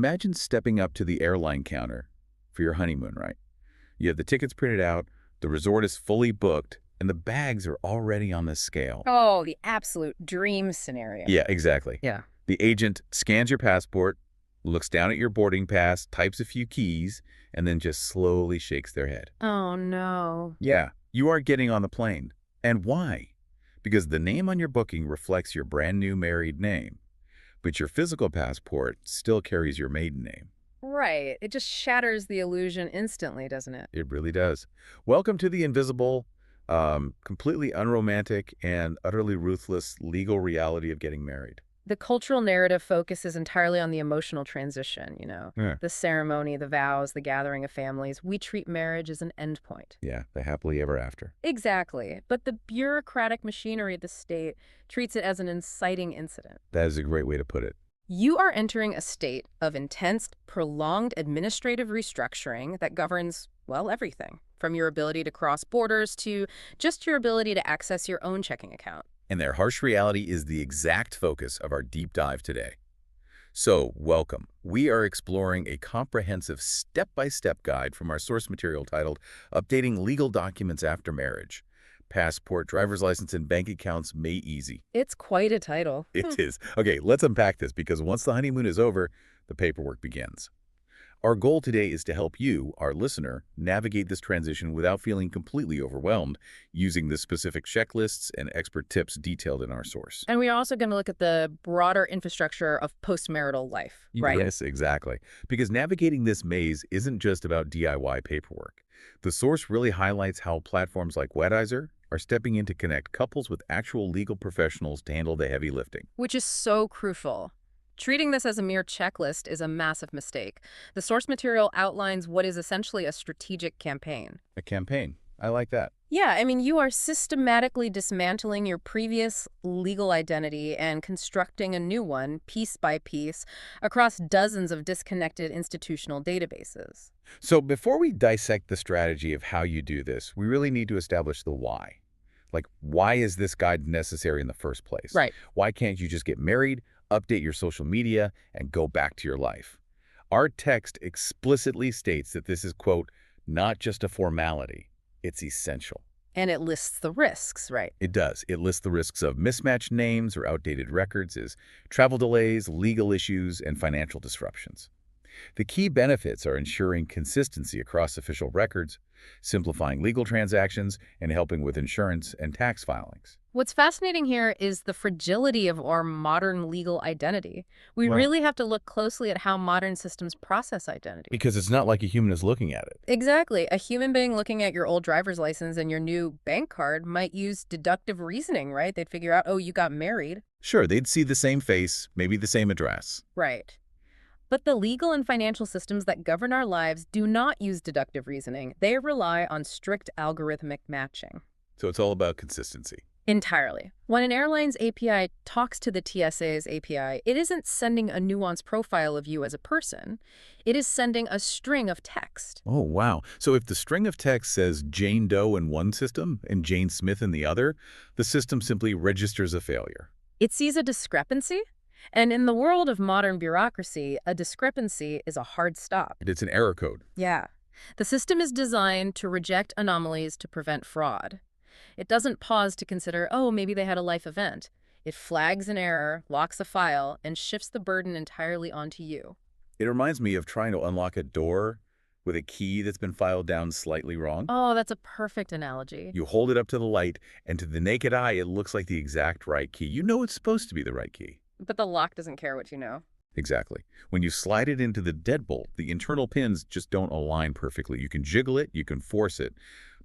Imagine stepping up to the airline counter for your honeymoon, right? You have the tickets printed out, the resort is fully booked, and the bags are already on the scale. Oh, the absolute dream scenario. Yeah, exactly. Yeah. The agent scans your passport, looks down at your boarding pass, types a few keys, and then just slowly shakes their head. Oh, no. Yeah, you are getting on the plane. And why? Because the name on your booking reflects your brand new married name, but your physical passport still carries your maiden name. Right. It just shatters the illusion instantly, doesn't it? It really does. Welcome to the invisible, completely unromantic, and utterly ruthless legal reality of getting married. The cultural narrative focuses entirely on the emotional transition, Yeah. the ceremony, the vows, the gathering of families. We treat marriage as an endpoint. Yeah, the happily ever after. Exactly. But the bureaucratic machinery of the state treats it as an inciting incident. That is a great way to put it. You are entering a state of intense, prolonged administrative restructuring that governs, well, everything, from your ability to cross borders to just your ability to access your own checking account. And their harsh reality is the exact focus of our deep dive today. So, welcome. We are exploring a comprehensive step-by-step guide from our source material titled Updating Legal Documents After Marriage. Passport, driver's license, and bank accounts made easy. It's quite a title. It is. Okay, let's unpack this because once the honeymoon is over, the paperwork begins. Our goal today is to help you, our listener, navigate this transition without feeling completely overwhelmed using the specific checklists and expert tips detailed in our source. And we're also going to look at the broader infrastructure of postmarital life, right? Yes, exactly. Because navigating this maze isn't just about DIY paperwork. The source really highlights how platforms like Weddizer are stepping in to connect couples with actual legal professionals to handle the heavy lifting. Which is so crucial. Treating this as a mere checklist is a massive mistake. The source material outlines what is essentially a strategic campaign. A campaign. I like that. Yeah, I mean, you are systematically dismantling your previous legal identity and constructing a new one, piece by piece, across dozens of disconnected institutional databases. So before we dissect the strategy of how you do this, we really need to establish the why. Like, why is this guide necessary in the first place? Right. Why can't you just get married, update your social media, and go back to your life? Our text explicitly states that this is, quote, not just a formality. It's essential. And it lists the risks, right? It does. It lists the risks of mismatched names or outdated records as travel delays, legal issues, and financial disruptions. The key benefits are ensuring consistency across official records, simplifying legal transactions, and helping with insurance and tax filings. What's fascinating here is the fragility of our modern legal identity. We Wow. really have to look closely at how modern systems process identity. Because it's not like a human is looking at it. Exactly. A human being looking at your old driver's license and your new bank card might use deductive reasoning, right? They'd figure out, oh, you got married. Sure, they'd see the same face, maybe the same address. Right. But the legal and financial systems that govern our lives do not use deductive reasoning. They rely on strict algorithmic matching. So it's all about consistency. Entirely. When an airline's API talks to the TSA's API, it isn't sending a nuanced profile of you as a person. It is sending a string of text. Oh, wow. So if the string of text says Jane Doe in one system and Jane Smith in the other, the system simply registers a failure. It sees a discrepancy. And in the world of modern bureaucracy, a discrepancy is a hard stop. It's an error code. Yeah. The system is designed to reject anomalies to prevent fraud. It doesn't pause to consider, oh, maybe they had a life event. It flags an error, locks a file, and shifts the burden entirely onto you. It reminds me of trying to unlock a door with a key that's been filed down slightly wrong. Oh, that's a perfect analogy. You hold it up to the light, and to the naked eye, it looks like the exact right key. You know it's supposed to be the right key. But the lock doesn't care what you know. Exactly. When you slide it into the deadbolt, the internal pins just don't align perfectly. You can jiggle it, you can force it,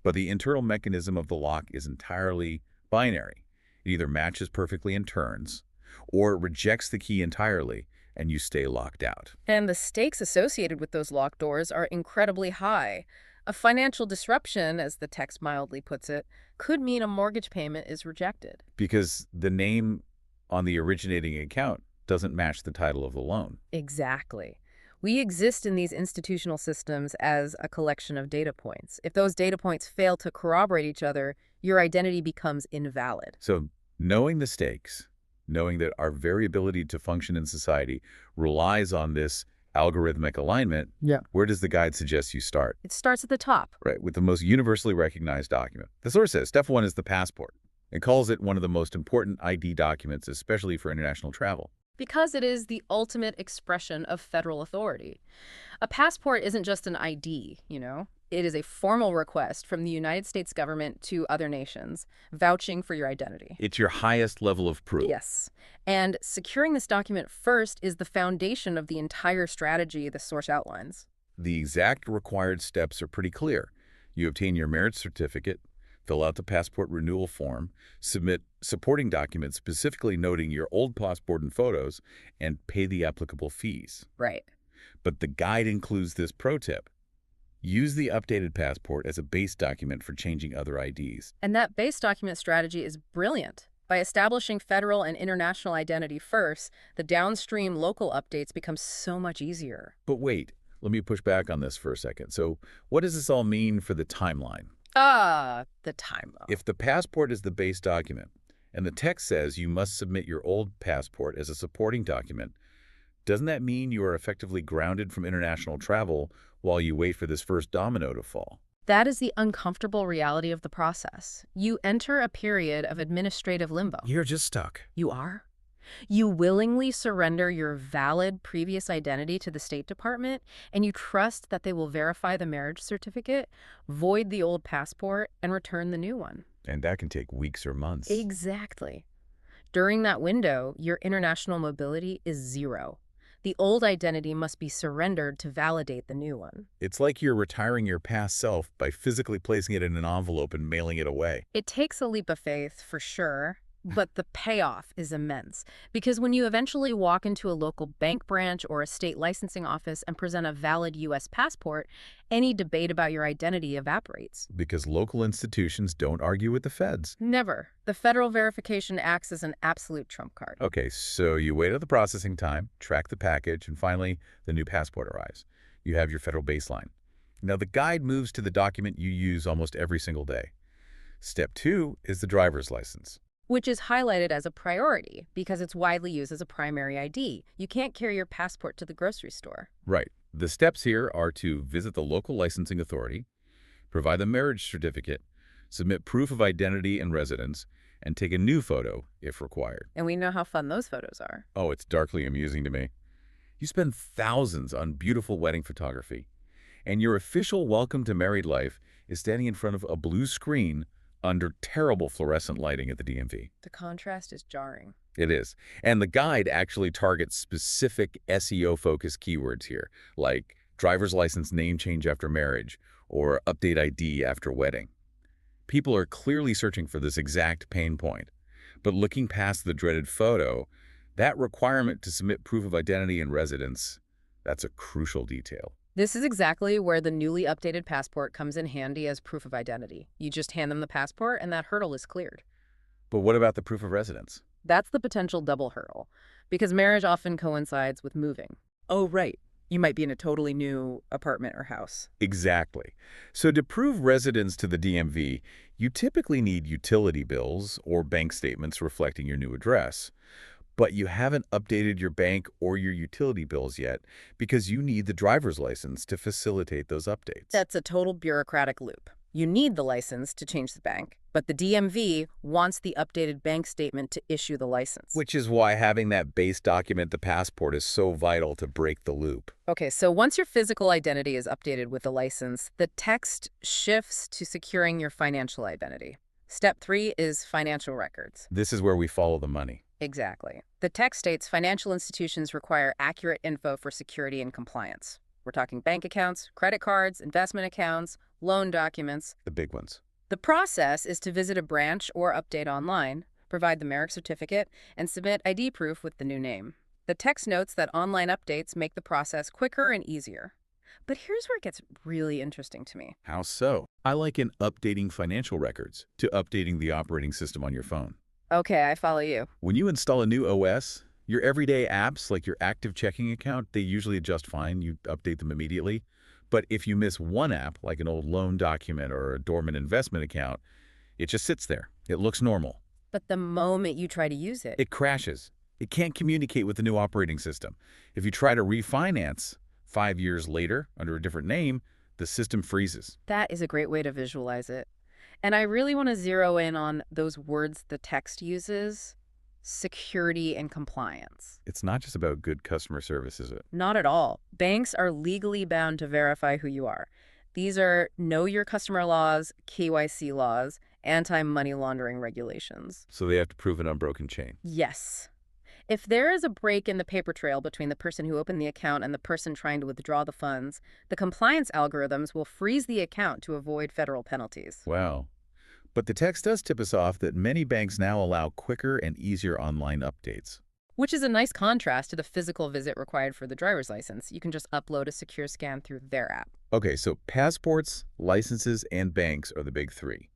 but the internal mechanism of the lock is entirely binary. It either matches perfectly and turns, or it rejects the key entirely, and you stay locked out. And the stakes associated with those locked doors are incredibly high. A financial disruption, as the text mildly puts it, could mean a mortgage payment is rejected. Because the name on the originating account doesn't match the title of the loan. Exactly. We exist in these institutional systems as a collection of data points. If those data points fail to corroborate each other, your identity becomes invalid. So knowing the stakes, knowing that our very ability to function in society relies on this algorithmic alignment, Yeah. where does the guide suggest you start? It starts at the top. Right, with the most universally recognized document. The source says step 1 is the passport. It calls it one of the most important ID documents, especially for international travel. Because it is the ultimate expression of federal authority. A passport isn't just an ID, you know? It is a formal request from the United States government to other nations, vouching for your identity. It's your highest level of proof. Yes. And securing this document first is the foundation of the entire strategy the source outlines. The exact required steps are pretty clear. You obtain your marriage certificate, fill out the passport renewal form, submit supporting documents specifically noting your old passport and photos, and pay the applicable fees. Right. But the guide includes this pro tip. Use the updated passport as a base document for changing other IDs. And that base document strategy is brilliant. By establishing federal and international identity first, the downstream local updates become so much easier. But wait, let me push back on this for a second. So what does this all mean for the timeline? The timeline. If the passport is the base document, and the text says you must submit your old passport as a supporting document, doesn't that mean you are effectively grounded from international travel while you wait for this first domino to fall? That is the uncomfortable reality of the process. You enter a period of administrative limbo. You're just stuck. You are? You willingly surrender your valid previous identity to the State Department, and you trust that they will verify the marriage certificate, void the old passport, and return the new one. And that can take weeks or months. Exactly. During that window, your international mobility is zero. The old identity must be surrendered to validate the new one. It's like you're retiring your past self by physically placing it in an envelope and mailing it away. It takes a leap of faith, for sure, but the payoff is immense. Because when you eventually walk into a local bank branch or a state licensing office and present a valid U.S. passport, any debate about your identity evaporates. Because local institutions don't argue with the feds. Never. The federal verification acts as an absolute trump card. Okay, so you wait out the processing time, track the package, and finally, the new passport arrives. You have your federal baseline. Now, the guide moves to the document you use almost every single day. Step 2 is the driver's license. Which is highlighted as a priority because it's widely used as a primary ID. You can't carry your passport to the grocery store. Right. The steps here are to visit the local licensing authority, provide the marriage certificate, submit proof of identity and residence, and take a new photo if required. And we know how fun those photos are. Oh, it's darkly amusing to me. You spend thousands on beautiful wedding photography, and your official welcome to married life is standing in front of a blue screen under terrible fluorescent lighting at the DMV. The contrast is jarring. It is. And the guide actually targets specific SEO-focused keywords here, like driver's license name change after marriage or update ID after wedding. People are clearly searching for this exact pain point. But looking past the dreaded photo, that requirement to submit proof of identity and residence, that's a crucial detail. This is exactly where the newly updated passport comes in handy as proof of identity. You just hand them the passport and that hurdle is cleared. But what about the proof of residence? That's the potential double hurdle, because marriage often coincides with moving. Oh, right. You might be in a totally new apartment or house. Exactly. So to prove residence to the DMV, you typically need utility bills or bank statements reflecting your new address. But you haven't updated your bank or your utility bills yet because you need the driver's license to facilitate those updates. That's a total bureaucratic loop. You need the license to change the bank, but the DMV wants the updated bank statement to issue the license. Which is why having that base document, the passport, is so vital to break the loop. Okay, so once your physical identity is updated with the license, the text shifts to securing your financial identity. Step 3 is financial records. This is where we follow the money. Exactly. The text states financial institutions require accurate info for security and compliance. We're talking bank accounts, credit cards, investment accounts, loan documents. The big ones. The process is to visit a branch or update online, provide the marriage certificate, and submit ID proof with the new name. The text notes that online updates make the process quicker and easier. But here's where it gets really interesting to me. How so? I liken updating financial records to updating the operating system on your phone. Okay, I follow you. When you install a new OS, your everyday apps like your active checking account, they usually adjust fine. You update them immediately. But if you miss one app, like an old loan document or a dormant investment account, it just sits there. It looks normal. But the moment you try to use it, It crashes. It can't communicate with the new operating system. If you try to refinance, 5 years later, under a different name, the system freezes. That is a great way to visualize it. And I really want to zero in on those words the text uses: security and compliance. It's not just about good customer service, is it? Not at all. Banks are legally bound to verify who you are. These are know your customer laws, KYC laws, anti-money laundering regulations. So they have to prove an unbroken chain. Yes. If there is a break in the paper trail between the person who opened the account and the person trying to withdraw the funds, the compliance algorithms will freeze the account to avoid federal penalties. Wow. But the text does tip us off that many banks now allow quicker and easier online updates. Which is a nice contrast to the physical visit required for the driver's license. You can just upload a secure scan through their app. Okay, so passports, licenses, and banks are the big three.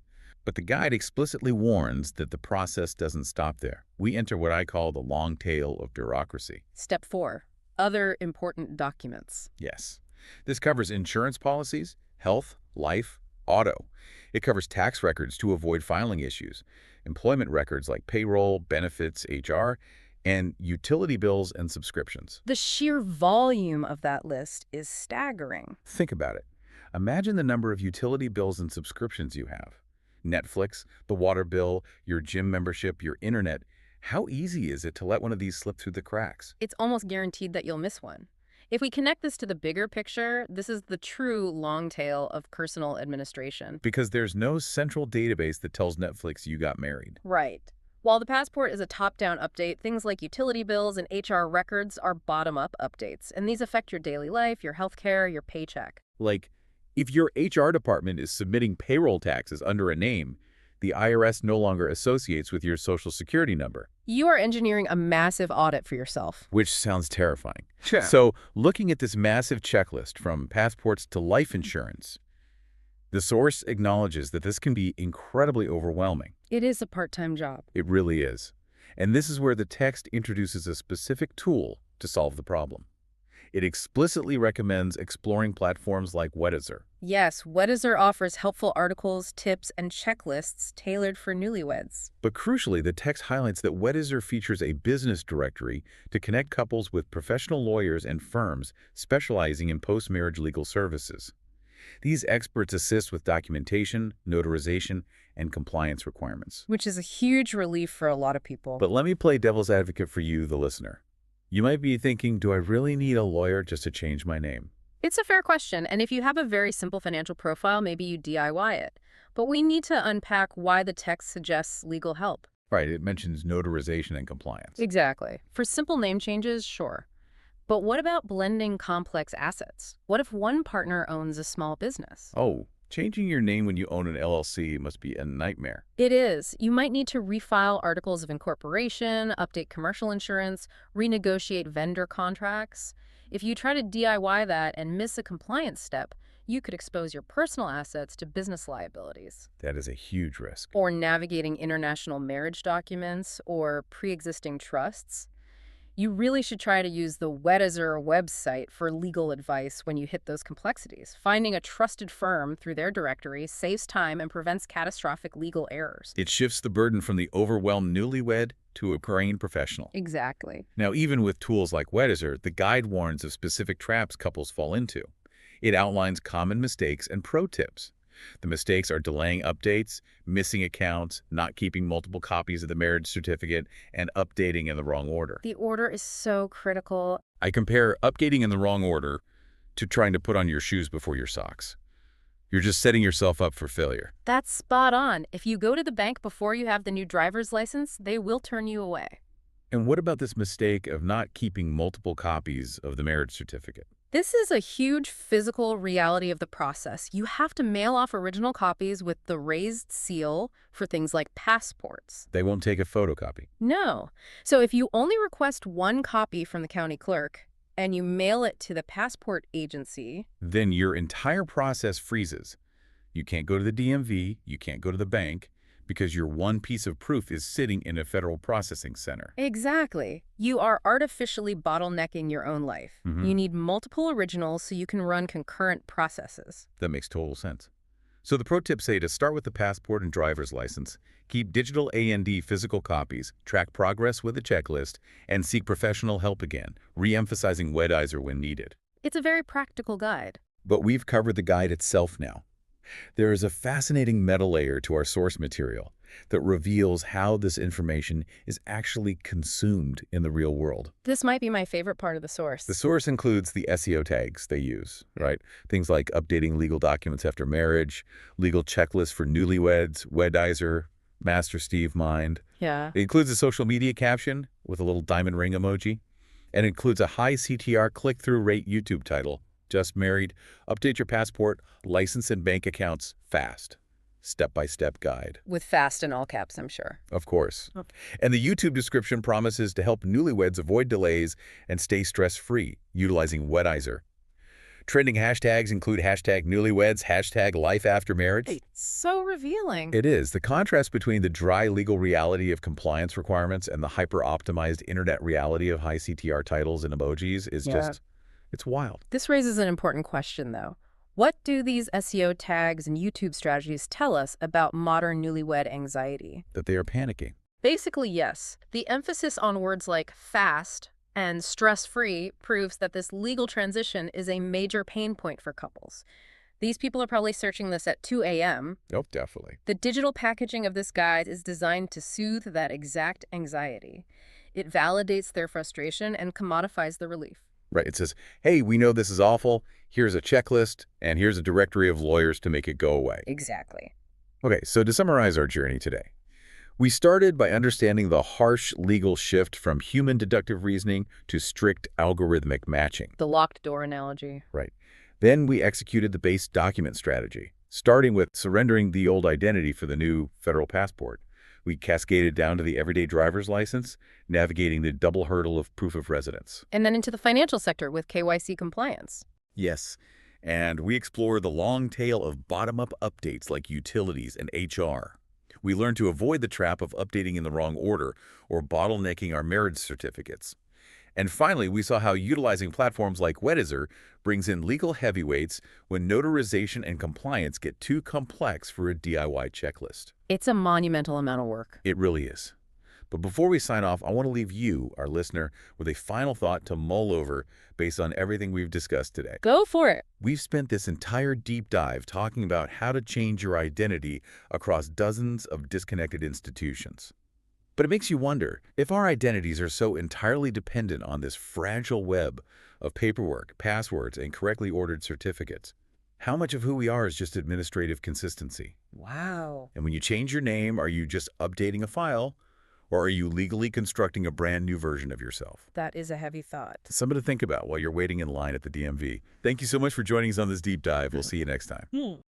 But the guide explicitly warns that the process doesn't stop there. We enter what I call the long tail of bureaucracy. Step 4. Other important documents. Yes. This covers insurance policies, health, life, auto. It covers tax records to avoid filing issues, employment records like payroll, benefits, HR, and utility bills and subscriptions. The sheer volume of that list is staggering. Think about it. Imagine the number of utility bills and subscriptions you have. Netflix, the water bill, your gym membership, your internet. How easy is it to let one of these slip through the cracks? It's almost guaranteed that you'll miss one. If we connect this to the bigger picture, this is the true long tail of personal administration. Because there's no central database that tells Netflix you got married. Right. While the passport is a top-down update, things like utility bills and HR records are bottom-up updates, and these affect your daily life, your healthcare, your paycheck. Like, if your HR department is submitting payroll taxes under a name, the IRS no longer associates with your Social Security number. You are engineering a massive audit for yourself. Which sounds terrifying. Yeah. So, looking at this massive checklist from passports to life insurance, the source acknowledges that this can be incredibly overwhelming. It is a part-time job. It really is. And this is where the text introduces a specific tool to solve the problem. It explicitly recommends exploring platforms like Weddizer. Yes, Weddizer offers helpful articles, tips, and checklists tailored for newlyweds. But crucially, the text highlights that Weddizer features a business directory to connect couples with professional lawyers and firms specializing in post-marriage legal services. These experts assist with documentation, notarization, and compliance requirements. Which is a huge relief for a lot of people. But let me play devil's advocate for you, the listener. You might be thinking, do I really need a lawyer just to change my name? It's a fair question, and if you have a very simple financial profile, maybe you DIY it. But we need to unpack why the text suggests legal help. Right, it mentions notarization and compliance. Exactly. For simple name changes, sure. But what about blending complex assets? What if one partner owns a small business? Oh, changing your name when you own an LLC must be a nightmare. It is. You might need to refile articles of incorporation, update commercial insurance, renegotiate vendor contracts. If you try to DIY that and miss a compliance step, you could expose your personal assets to business liabilities. That is a huge risk. Or navigating international marriage documents or pre-existing trusts. You really should try to use the Weddizer website for legal advice when you hit those complexities. Finding a trusted firm through their directory saves time and prevents catastrophic legal errors. It shifts the burden from the overwhelmed newlywed to a trained professional. Exactly. Now, even with tools like Weddizer, the guide warns of specific traps couples fall into. It outlines common mistakes and pro tips. The mistakes are delaying updates, missing accounts, not keeping multiple copies of the marriage certificate, and updating in the wrong order. The order is so critical. I compare updating in the wrong order to trying to put on your shoes before your socks. You're just setting yourself up for failure. That's spot on. If you go to the bank before you have the new driver's license, they will turn you away. And what about this mistake of not keeping multiple copies of the marriage certificate? This is a huge physical reality of the process. You have to mail off original copies with the raised seal for things like passports. They won't take a photocopy. No. So if you only request one copy from the county clerk and you mail it to the passport agency, Then your entire process freezes. You can't go to the DMV, you can't go to the bank, because your one piece of proof is sitting in a federal processing center. exactly. You are artificially bottlenecking your own life. You need multiple originals so you can run concurrent processes. That makes total sense. So the pro tips say to start with the passport and driver's license, keep digital A&D physical copies, track progress with a checklist, and seek professional help again, re-emphasizing Weddizer when needed. It's a very practical guide. But we've covered the guide itself now. There is a fascinating meta layer to our source material that reveals how this information is actually consumed in the real world. This might be my favorite part of the source. The source includes the SEO tags they use, right? Things like updating legal documents after marriage, legal checklists for newlyweds, Weddizer, masterstevemind. Yeah. It includes a social media caption with a little diamond ring emoji, and includes a high CTR click-through rate YouTube title. Just married, update your passport, license and bank accounts fast. Step-by-step guide. With fast in all caps, I'm sure. Of course. Oh. And the YouTube description promises to help newlyweds avoid delays and stay stress-free, utilizing Weddizer. Trending hashtags include hashtag newlyweds, hashtag life after marriage. It's so revealing. It is. The contrast between the dry legal reality of compliance requirements and the hyper-optimized internet reality of high CTR titles and emojis is just, it's wild. This raises an important question, though. What do these SEO tags and YouTube strategies tell us about modern newlywed anxiety? That they are panicking. Basically, yes. The emphasis on words like fast and stress-free proves that this legal transition is a major pain point for couples. These people are probably searching this at 2 a.m. Oh, definitely. The digital packaging of this guide is designed to soothe that exact anxiety. It validates their frustration and commodifies the relief. Right. It says, hey, we know this is awful. Here's a checklist, and here's a directory of lawyers to make it go away. Exactly. Okay, so to summarize our journey today, we started by understanding the harsh legal shift from human deductive reasoning to strict algorithmic matching. The locked door analogy. Right. Then we executed the base document strategy, starting with surrendering the old identity for the new federal passport. We cascaded down to the everyday driver's license, navigating the double hurdle of proof of residence. And then into the financial sector with KYC compliance. Yes, and we explored the long tail of bottom-up updates like utilities and HR. We learned to avoid the trap of updating in the wrong order or bottlenecking our marriage certificates. And finally, we saw how utilizing platforms like Weddizer brings in legal heavyweights when notarization and compliance get too complex for a DIY checklist. It's a monumental amount of work. It really is. But before we sign off, I want to leave you, our listener, with a final thought to mull over based on everything we've discussed today. Go for it. We've spent this entire deep dive talking about how to change your identity across dozens of disconnected institutions. But it makes you wonder, if our identities are so entirely dependent on this fragile web of paperwork, passwords, and correctly ordered certificates, how much of who we are is just administrative consistency? Wow. And when you change your name, are you just updating a file, or are you legally constructing a brand new version of yourself? That is a heavy thought. Something to think about while you're waiting in line at the DMV. Thank you so much for joining us on this deep dive. We'll see you next time.